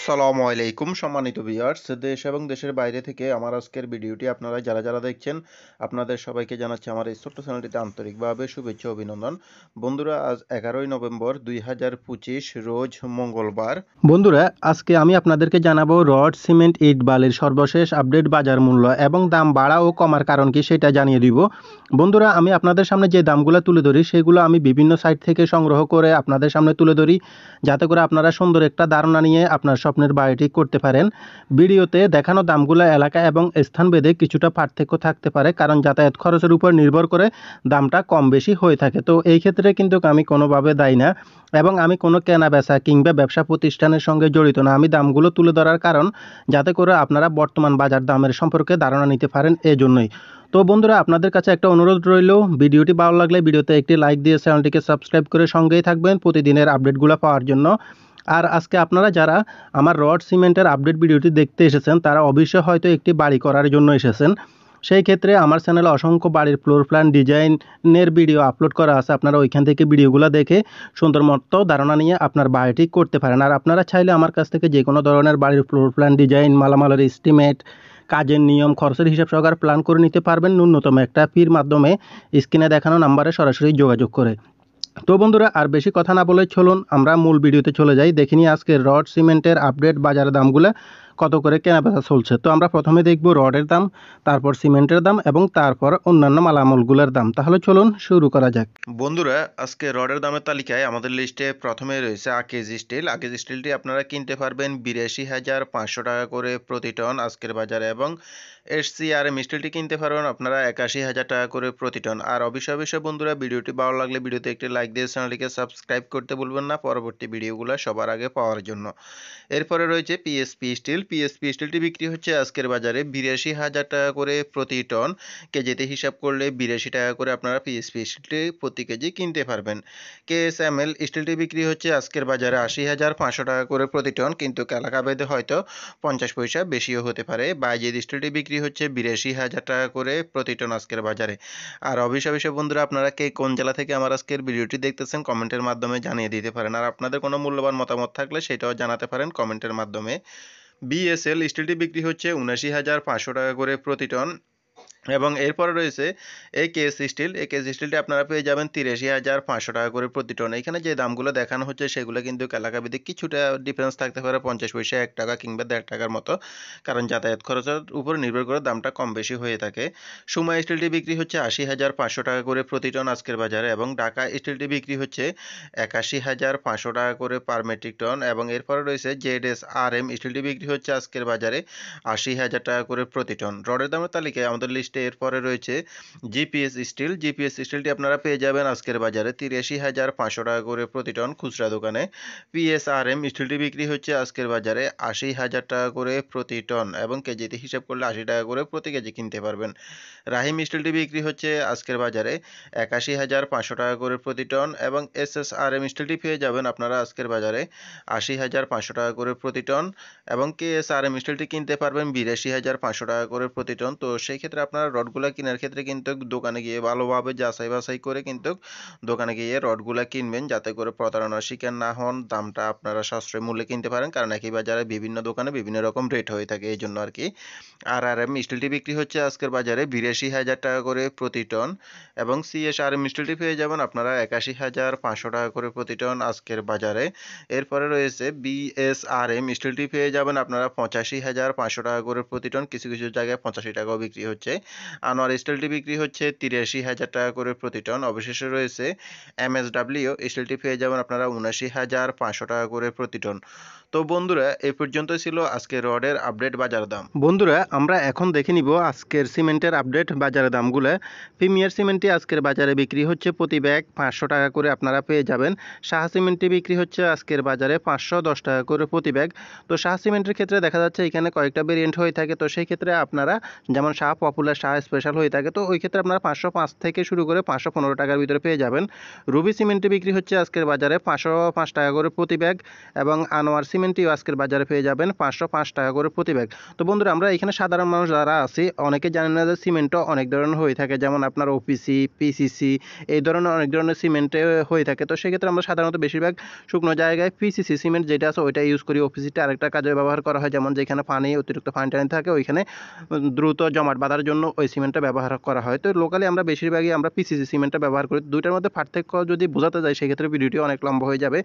আসসালামু আলাইকুম সম্মানিত ভিউয়ার্স, দেশ এবং দেশের বাইরে থেকে আমার আজকের ভিডিওটি আপনারা যারা দেখছেন আপনাদের সবাইকে জানাচ্ছি আমার এই ছোট্ট চ্যানেলটিতে আন্তরিকভাবে শুভেচ্ছা অভিনন্দন। বন্ধুরা, আজ 11ই নভেম্বর 2025 রোজ মঙ্গলবার। বন্ধুরা, আজকে আমি আপনাদেরকে জানাবো রড, সিমেন্ট, ইট, বালির সর্বশেষ আপডেট বাজার মূল্য এবং দাম বাড়া ও কমার কারণ কি সেটা জানিয়ে দিব। বন্ধুরা, আমি আপনাদের সামনে যে দামগুলো তুলে ধরি সেগুলো আমি বিভিন্ন সাইট থেকে সংগ্রহ করে আপনাদের সামনে তুলে ধরি, যাতে করে আপনারা সুন্দর একটা ধারণা নিয়ে আপনার স্বপ্নের বাড়িটি করতে পারেন। ভিডিওতে দেখানো দামগুলো এলাকা এবং স্থানভেদে কিছুটা পার্থক্য থাকতে পারে, কারণ যাতায়াত খরচের উপর নির্ভর করে দামটা কম বেশি হয়ে থাকে। তো এই ক্ষেত্রে কিন্তু আমি কোনোভাবে দায়ী না এবং আমি কোনো কেনা বেচা কিংবা ব্যবসা প্রতিষ্ঠানের সঙ্গে জড়িত না। আমি দামগুলো তুলে ধরার কারণ যাতে করে আপনারা বর্তমান বাজার দামের সম্পর্কে ধারণা নিতে পারেন, এজন্যই। তো বন্ধুরা, আপনাদের কাছে একটা অনুরোধ রইল, ভিডিওটি ভালো লাগলে ভিডিওতে একটি লাইক দিয়ে চ্যানেলটিকে সাবস্ক্রাইব করে সঙ্গেই থাকবেন প্রতিদিনের আপডেটগুলো পাওয়ার জন্য। আর আজকে আপনারা যারা আমার রড সিমেন্টের আপডেট ভিডিওটি দেখতে এসেছেন তারা অবশ্যই হয়তো একটি বাড়ি করার জন্য এসেছেন। সেই ক্ষেত্রে আমার চ্যানেলে অসংখ্য বাড়ির ফ্লোর প্ল্যান ডিজাইনের ভিডিও আপলোড করা আছে। আপনারা ওইখান থেকে ভিডিওগুলো দেখে সুন্দর মতো ধারণা নিয়ে আপনার বাড়িটি করতে পারেন। আর আপনারা চাইলে আমার কাছ থেকে যে কোনো ধরনের বাড়ির ফ্লোর প্ল্যান ডিজাইন, মালামালের এস্টিমেট, কাজের নিয়ম, খরচের হিসাব সহকারে প্ল্যান করে নিতে পারবেন ন্যূনতম একটা ফির মাধ্যমে স্ক্রিনে দেখানো নাম্বারে সরাসরি যোগাযোগ করে। তো বন্ধুরা, আর বেশি কথা না বলে চলুন আমরা মূল ভিডিওতে চলে যাই। দেখিনি আজকে রড সিমেন্টের আপডেট বাজারের দামগুলো কত করে কেনাবেচা চলছে। তো আমরা প্রথমে দেখব রডের দাম, তারপর সিমেন্টের দাম এবং তারপর অন্যান্য মালামালগুলোর দাম। তাহলে চলুন শুরু করা যাক। বন্ধুরা, আজকে রডের দামের তালিকায় আমাদের লিস্টে প্রথমে রয়েছে আকেজ স্টিল। আকেজ স্টিলটি আপনারা কিনতে পারবেন 82,500 টাকা করে প্রতি টন আজকের বাজারে, এবং এসসিআরএম স্টিলটি কিনতে পারবেন আপনারা 81,000 টাকা করে প্রতি টন। আর অবশ্যই বন্ধুরা, ভিডিওটি ভালো লাগলে ভিডিওতে একটি লাইক দিয়ে চ্যানেলটিকে সাবস্ক্রাইব করতে ভুলবেন না পরবর্তী ভিডিওগুলো সবার আগে পাওয়ার জন্য। এরপরে রয়েছে পিএসপি স্টিল। পিএসপি স্টিলটি বিক্রি হচ্ছে আজকের বাজারে 82,000 টাকা করে প্রতি টন। কেজিতে হিসাব করলে 82 টাকা করে আপনারা পিএসপি স্টিলটি প্রতি কেজি কিনতে পারবেন। কেএসএমএল স্টিলটি বিক্রি হচ্ছে আজকের বাজারে 80,500 টাকা করে প্রতি টন, কিন্তু এলাকা ভেদে হয়তো 50 পয়সা বেশিও হতে পারে। বাইজিদ স্টিলটি বিক্রি হচ্ছে 82,000 টাকা করে প্রতি টন আজকের বাজারে। আর অবশ্যই বন্ধুরা, আপনারা কে কোন জেলা থেকে আমার আজকের ভিডিওটি দেখতেছেন কমেন্টের মাধ্যমে জানিয়ে দিতে পারেন। আর আপনাদের কোনো মূল্যবান মতামত থাকলে সেটাও জানাতে পারেন কমেন্টের মাধ্যমে। বিএসএল স্টিলটি বিক্রি হচ্ছে 79,500 টাকা করে প্রতি টন, এবং এরপরে রয়েছে একেএস স্টিল। একেএস স্টিলটি আপনারা পেয়ে যাবেন 83,500 টাকা করে প্রতি টন। এখানে যে দামগুলো দেখানো হচ্ছে সেগুলো কিন্তু এলাকাভিত্তিক কিছুটা ডিফারেন্স থাকতে পারে, 50 পয়সা, 1 টাকা কিংবা 1.5 টাকার মতো, কারণ যাতায়াত খরচের উপর নির্ভর করে দামটা কম বেশি হয়ে থাকে। সুমা স্টিলটি বিক্রি হচ্ছে 80,500 টাকা করে প্রতি টন আজকের বাজারে, এবং ঢাকা স্টিলটি বিক্রি হচ্ছে 81,500 টাকা করে পার মেট্রিক টন, এবং এরপরে রয়েছে জেডএসআরএম স্টিলটি বিক্রি হচ্ছে আজকের বাজারে 80,000 টাকা করে প্রতি টন। রডের দামের তালিকায় আমাদের লিস্টে এরপরে রয়েছে জিপিএস স্টিল। জিপিএস স্টিলটি আপনারা পেয়ে যাবেন আজকের বাজারে 83,500 টাকা করে প্রতি টন খুচরা দোকানে। পিএসআরএম স্টিলটি বিক্রি হচ্ছে আজকের বাজারে 80,000 টাকা করে প্রতি টন, এবং কেজিতে হিসাব করলে 80 টাকা করে প্রতি কেজি কিনতে পারবেন। রাহিম স্টিলটি বিক্রি হচ্ছে আজকের বাজারে 81,500 টাকা করে প্রতি টন, এবং এসএসআরএম স্টিলটি পেয়ে যাবেন আপনারা আজকের বাজারে 80,500 টাকা করে প্রতি টন, এবং কেএসআরএম স্টিলটি কিনতে পারবেন 82,500 টাকা করে প্রতি টন। তো সেই ক্ষেত্রে আপনারা রডগুলা কেনার ক্ষেত্রে কিন্তু দোকানে গিয়ে ভালোভাবে যাচাই বাছাই করে কিন্তু দোকানে গিয়ে রডগুলা কিনবেন, যাতে করে প্রতারণার শিকার না হন, দামটা আপনারা সাশ্রয় মূল্যে কিনতে পারেন, কারণ একই বাজারে বিভিন্ন দোকানে বিভিন্ন রকম রেট হয়ে থাকে, এই জন্য আর কি। আরআরএম স্টিলটি বিক্রি হচ্ছে আজকের বাজারে 82,000 টাকা করে প্রতি টন, এবং সিএসআরএম স্টিলটি পেয়ে যাবেন আপনারা 81,500 টাকা করে প্রতি টন আজকের বাজারে। এরপরে রয়েছে বিএসআরএম স্টিলটি পেয়ে যাবেন আপনারা 85,500 টাকা করে প্রতি টন, কিছু জায়গায় 85 টাকাও বিক্রি হচ্ছে। আনোয়ার স্টিলটি বিক্রি হচ্ছে 83,000 টাকা করে প্রতি টন। অবশেষে রয়েছে এমএসডব্লিউ স্টিলটি পেয়ে যাবেন আপনারা 79,500 টাকা করে প্রতি টন। তো বন্ধুরা, এই পর্যন্ত ছিল আজকে রডের আপডেট বাজার দাম। বন্ধুরা, আমরা এখন দেখে নিব আজকের সিমেন্টের আপডেট বাজারের দামগুলো। প্রিমিয়ার সিমেন্টটি আজকের বাজারে বিক্রি হচ্ছে প্রতি ব্যাগ 500 টাকা করে আপনারা পেয়ে যাবেন। সাহা সিমেন্টটি বিক্রি হচ্ছে আজকের বাজারে 510 টাকা করে প্রতি ব্যাগ। তো সাহা সিমেন্টের ক্ষেত্রে দেখা যাচ্ছে এখানে কয়েকটা ভেরিয়েন্ট হয়ে থাকে, তো সেই ক্ষেত্রে আপনারা যেমন সাহা পপুলার শাহ স্পেশাল হয়ে থাকে, তো ওই ক্ষেত্রে আপনারা 505 থেকে শুরু করে 515 টাকার ভিতরে পেয়ে যাবেন। রুবি সিমেন্টটি বিক্রি হচ্ছে আজকের বাজারে 505 টাকা করে প্রতি ব্যাগ, এবং আনোয়ার সিমেন্টটিও আজকের বাজারে পেয়ে যাবেন 505 টাকা করে প্রতি ব্যাগ। তো বন্ধুরা, আমরা এখানে সাধারণ মানুষ যারা আছি অনেকে জানেন না যে সিমেন্টও অনেক ধরনের হয়ে থাকে, যেমন আপনার ওপিসি, পিসিসি, এই ধরনের অনেক ধরনের সিমেন্টে হয়ে থাকে। তো সেক্ষেত্রে আমরা সাধারণত বেশিরভাগ শুকনো জায়গায় পিসিসি সিমেন্ট যেটা আছে ওইটা ইউজ করি। ওপিসিটা আরেকটা কাজে ব্যবহার করা হয়, যেমন যেখানে অতিরিক্ত পানি টানি থাকে ওইখানে দ্রুত জমাট বাঁধার জন্য ওই সিমেন্টটা ব্যবহার করা হয়। তো লোকালি আমরা বেশিরভাগই আমরা পিসিসি সিমেন্টটা ব্যবহার করি। দুইটার মধ্যে পার্থক্য যদি বোঝাতে যাই সেক্ষেত্রে ভিডিওটি অনেক লম্বা হয়ে যাবে,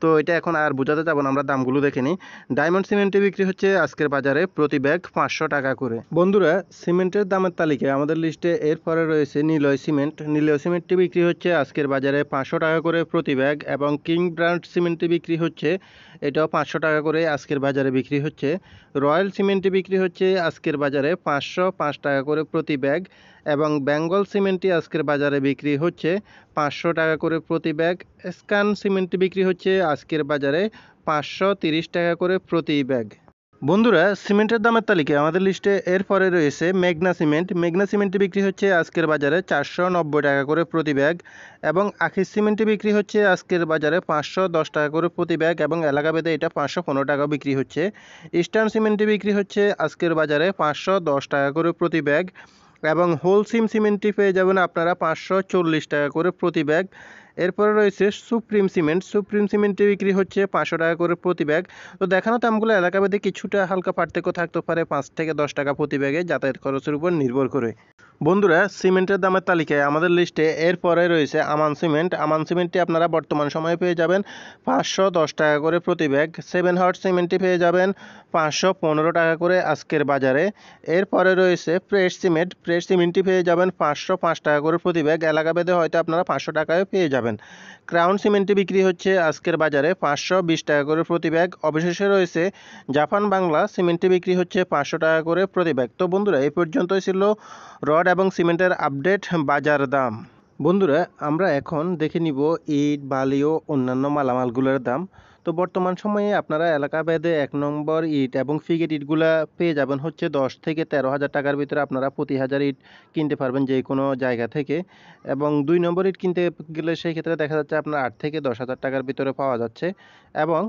তো এটা এখন আর বোঝাতে যাব না, আমরা দামগুলো দেখে নিই। ডায়মন্ড সিমেন্টে বিক্রি হচ্ছে আজকের বাজারে প্রতি ব্যাগ 500 টাকা করে। বন্ধুরা, সিমেন্টের দামের তালিকায় আমাদের লিস্টে এরপরে রয়েছে নিলয় সিমেন্ট। নিলয় সিমেন্টটি বিক্রি হচ্ছে আজকের বাজারে 500 টাকা করে প্রতি ব্যাগ, এবং কিং ব্র্যান্ড সিমেন্টটি বিক্রি হচ্ছে এটাও 500 টাকা করে আজকের বাজারে বিক্রি হচ্ছে। রয়্যাল সিমেন্টটি বিক্রি হচ্ছে আজকের বাজারে 505 টাকা করে প্রতি ব্যাগ, এবং বেঙ্গল সিমেন্টটি আজকের বাজারে বিক্রি হচ্ছে 500 টাকা করে প্রতি ব্যাগ। স্ক্যান সিমেন্টটি বিক্রি হচ্ছে আজকের বাজারে 530 টাকা করে প্রতি ব্যাগ। বন্ধুরা, সিমেন্টের দামের তালিকায় আমাদের লিস্টে এরপরে রয়েছে মেঘনা সিমেন্ট। মেঘনা সিমেন্টটি বিক্রি হচ্ছে আজকের বাজারে 490 টাকা করে প্রতি ব্যাগ, এবং আখিস সিমেন্টটি বিক্রি হচ্ছে আজকের বাজারে 510 টাকা করে প্রতি ব্যাগ, এবং এলাকাভেদে এটা 515 টাকা বিক্রি হচ্ছে। ইস্টার্ন সিমেন্টটি বিক্রি হচ্ছে আজকের বাজারে 510 টাকা করে প্রতি ব্যাগ, এবং হোলসিম সিমেন্টটি পেয়ে যাবেন আপনারা 540 টাকা করে প্রতি ব্যাগ। এরপরে রয়েছে সুপ্রিম সিমেন্ট। সুপ্রিম সিমেন্টটি বিক্রি হচ্ছে 500 টাকা করে প্রতি ব্যাগ। তো দেখানো দামগুলো এলাকাভেদে কিছুটা হালকা পার্থক্য থাকতে পারে, 5 থেকে 10 টাকা প্রতি ব্যাগে যাতায়াত খরচের উপর নির্ভর করে। বন্ধুরা, সিমেন্টের দামের তালিকায় আমাদের লিস্টে এরপরে রয়েছে আমান সিমেন্ট। আমান সিমেন্টটি আপনারা বর্তমান সময়ে পেয়ে যাবেন 510 টাকা করে প্রতি ব্যাগ। 7 হট সিমেন্টটি পেয়ে যাবেন 515 টাকা করে আজকের বাজারে। এরপরে রয়েছে প্রেস সিমেন্ট। প্রেস সিমেন্টটি পেয়ে যাবেন 505 টাকা করে প্রতি ব্যাগ, এলাকাভেদে হয়তো আপনারা 500 টাকায় পেয়ে যাবেন। ক্রাউন সিমেন্টটি বিক্রি হচ্ছে আজকের বাজারে 520 টাকা করে প্রতি ব্যাগ। অবশেষে রয়েছে জাপান বাংলা সিমেন্টটি বিক্রি হচ্ছে 500 টাকা করে প্রতি ব্যাগ। তো বন্ধুরা, এই পর্যন্তই ছিল রড এবং সিমেন্টের আপডেট বাজার দাম। বন্ধুরা, আমরা এখন দেখে নিব ইট, বালি ও অন্যান্য মালামালগুলোর দাম। তো বর্তমান সময়ে আপনারা এলাকা ভেদে 1 নম্বর ইট এবং ফিগেট ইটগুলা পেয়ে যাবেন হচ্ছে 10 থেকে 13 হাজার টাকার ভিতরে। আপনারা প্রতি হাজার ইট কিনতে পারবেন যে কোনো জায়গা থেকে, এবং 2 নম্বর ইট কিনতে গেলে সেই ক্ষেত্রে দেখা যাচ্ছে আপনার 8 থেকে 10 হাজার টাকার ভিতরে পাওয়া যাচ্ছে। এবং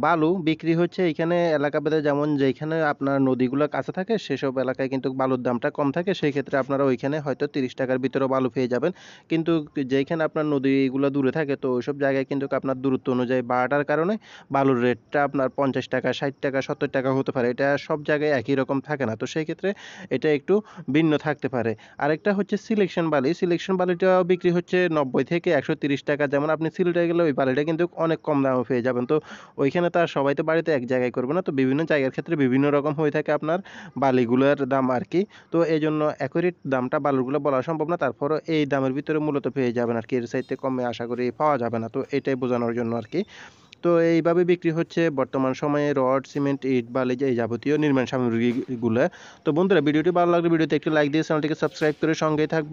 বালু বিক্রি হচ্ছে এখানে এলাকা ভেদে, যেমন যেখানে আপনার নদীগুলো কাছে থাকে সেসব এলাকায় কিন্তু বালুর দামটা কম থাকে, সেই ক্ষেত্রে আপনারা ওইখানে হয়তো 30 টাকার ভিতরে বালু পেয়ে যাবেন। কিন্তু যেখানে আপনার নদীগুলো দূরে থাকে তো ওইসব জায়গায় কিন্তু আপনার দূরত্ব অনুযায়ী বাড়ার কারণে বালুর রেটটা আপনার 50 টাকা, 60 টাকা, 70 টাকা হতে পারে। এটা সব জায়গায় একই রকম থাকে না, তো সেই ক্ষেত্রে এটা একটু ভিন্ন থাকতে পারে। আরেকটা হচ্ছে সিলেকশন বালি। সিলেকশন বালিটা বিক্রি হচ্ছে 90 থেকে 130 টাকা। যেমন আপনি সিলেটে গেলে ওই বালিটা কিন্তু অনেক কম দামে পেয়ে যাবেন। তো ওইখানে তো আর সবাই তো বাড়িতে এক জায়গায় করবে না, তো বিভিন্ন জায়গার ক্ষেত্রে বিভিন্ন রকম হয়ে থাকে আপনার বালিগুলোর দাম আর কি। তো এই জন্য অ্যাকুরেট দামটা বালুগুলো বলা সম্ভব না, তারপরও এই দামের ভিতরে মূলত পেয়ে যাবেন আর কি, এর চাইতে কমে আশা করি পাওয়া যাবে না। তো এটাই বোঝানোর জন্য আর কি। তো এইভাবে বিক্রি হচ্ছে বর্তমান সময়ে রড, সিমেন্ট, ইট, বালি, এই যাবতীয় নির্মাণ সামগ্রীগুলো। তো বন্ধুরা, ভিডিওটি ভালো লাগলে ভিডিওতে একটি লাইক দিয়ে চ্যানেলটিকে সাবস্ক্রাইব করে সঙ্গেই থাকবে।